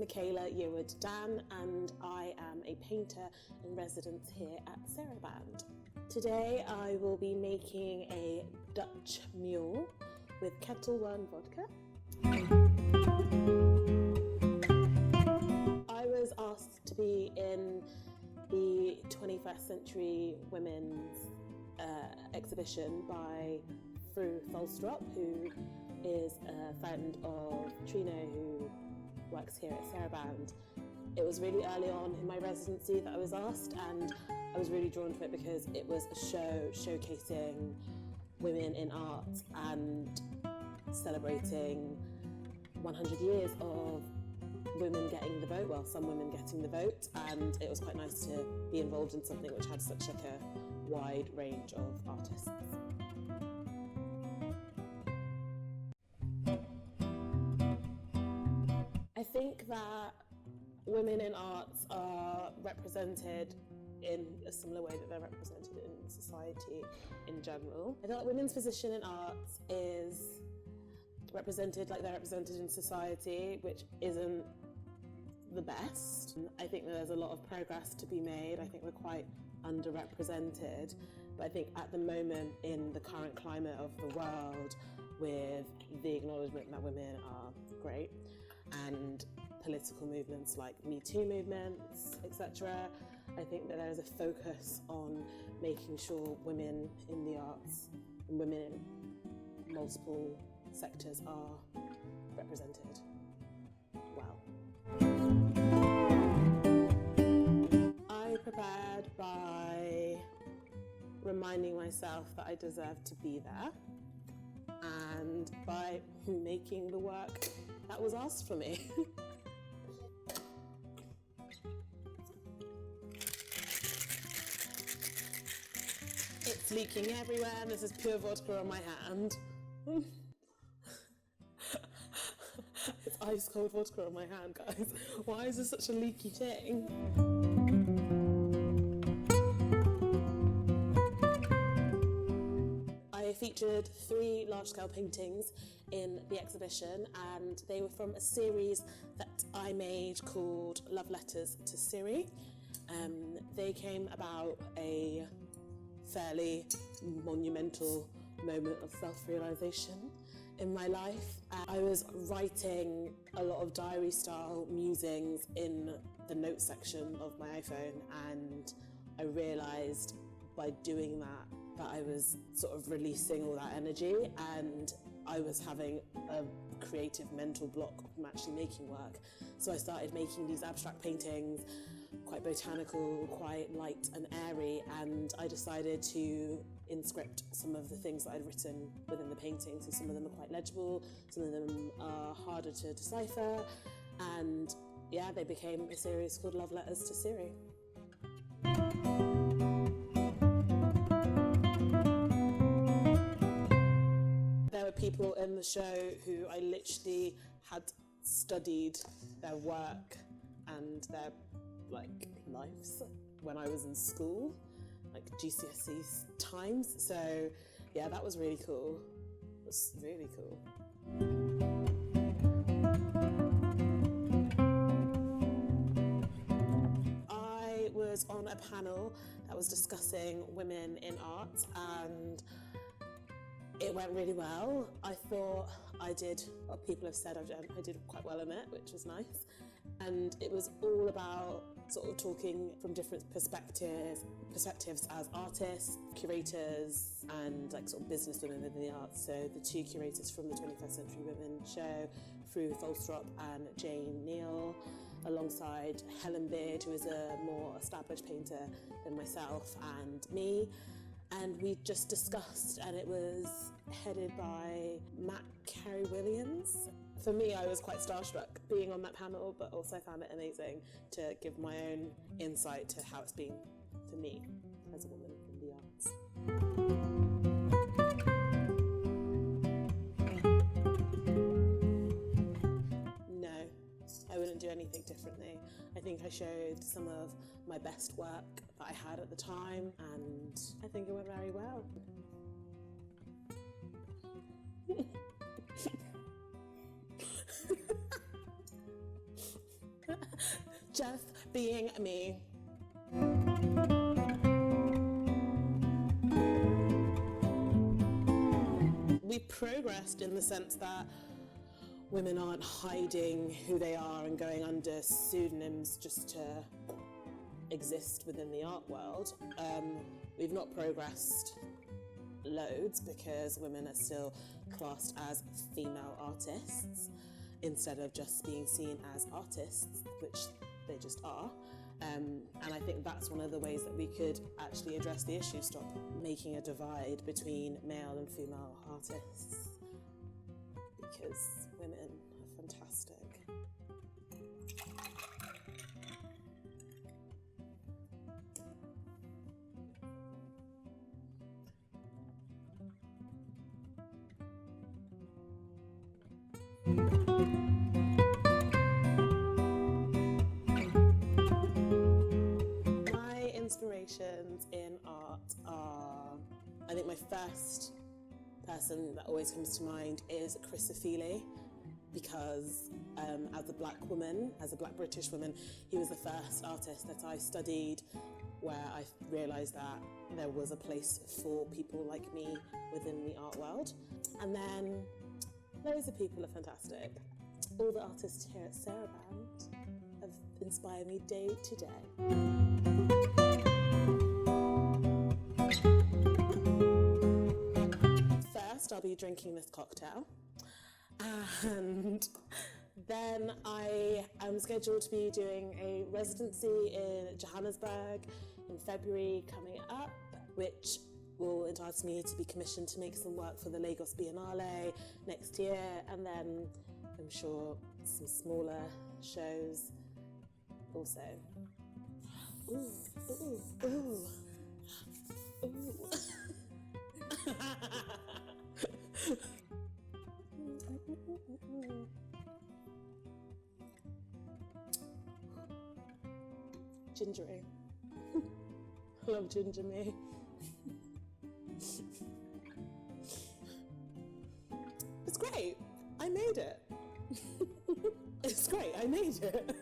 Michaela, Yearwood-Dan, and I am a painter in residence here at Sarabande. Today I will be making a Dutch mule with Ketel One vodka. I was asked to be in the 21st Century Women's exhibition by Fru Volstrop, who is a friend of Trina, who works here at Sarabande. It was really early on in my residency that I was asked, and I was really drawn to it because it was a show showcasing women in art and celebrating 100 years of women getting the vote, well, some women getting the vote, and it was quite nice to be involved in something which had such like a wide range of artists. I think that women in arts are represented in a similar way that they're represented in society in general. I feel like women's position in arts is represented like they're represented in society, which isn't the best. I think that there's a lot of progress to be made. I think we're quite underrepresented, but I think at the moment in the current climate of the world, with the acknowledgement that women are great and political movements like Me Too movements, etc., I think that there is a focus on making sure women in the arts and women in multiple sectors are represented well. I prepared by reminding myself that I deserve to be there, and by making the work that was asked for me. It's leaking everywhere, and this is pure vodka on my hand. It's ice cold vodka on my hand, guys. Why is this such a leaky thing? I featured 3 large-scale paintings in the exhibition, and they were from a series that I made called Love Letters to Syria. They came about a fairly monumental moment of self-realisation in my life. I was writing a lot of diary-style musings in the notes section of my iPhone, and I realised by doing that I was sort of releasing all that energy, and I was having a creative mental block from actually making work. So I started making these abstract paintings, quite botanical, quite light and airy, and I decided to inscript some of the things that I'd written within the painting. So some of them are quite legible, some of them are harder to decipher, and yeah, they became a series called Love Letters to Syria. There were people in the show who I literally had studied their work and their lives when I was in school, like GCSE times. So yeah, that was really cool. It was really cool. I was on a panel that was discussing women in art, and it went really well. I thought I did, well, people have said I did quite well in it, which was nice. And it was all about sort of talking from different perspectives as artists, curators, and like sort of business women within the arts. So the 2 curators from the 21st Century Women show, Fru Volstrop and Jane Neal, alongside Helen Beard, who is a more established painter than myself, and me. And we just discussed, and it was headed by Matt Carey-Williams. For me, I was quite starstruck being on that panel, but also found it amazing to give my own insight to how it's been for me as a woman in the arts. No, I wouldn't do anything differently. I think I showed some of my best work that I had at the time, and I think it went very well. just being me. We progressed in the sense that women aren't hiding who they are and going under pseudonyms just to exist within the art world. We've not progressed loads because women are still classed as female artists instead of just being seen as artists, which they just are. And I think that's one of the ways that we could actually address the issue, stop making a divide between male and female artists, because women are fantastic. My inspirations in art are, I think my first person that always comes to mind is Chris Ofili, because as a black woman, as a black British woman, he was the first artist that I studied where I realised that there was a place for people like me within the art world. And then loads of people are fantastic. All the artists here at Sarabande have inspired me day to day. First, I'll be drinking this cocktail, and then I am scheduled to be doing a residency in Johannesburg in February coming up, which will entice me to be commissioned to make some work for the Lagos Biennale next year, and then I'm sure some smaller shows also. Ooh, ooh, ooh, ooh. Gingery. I love ginger me. It's great. I made it. It's great. I made it.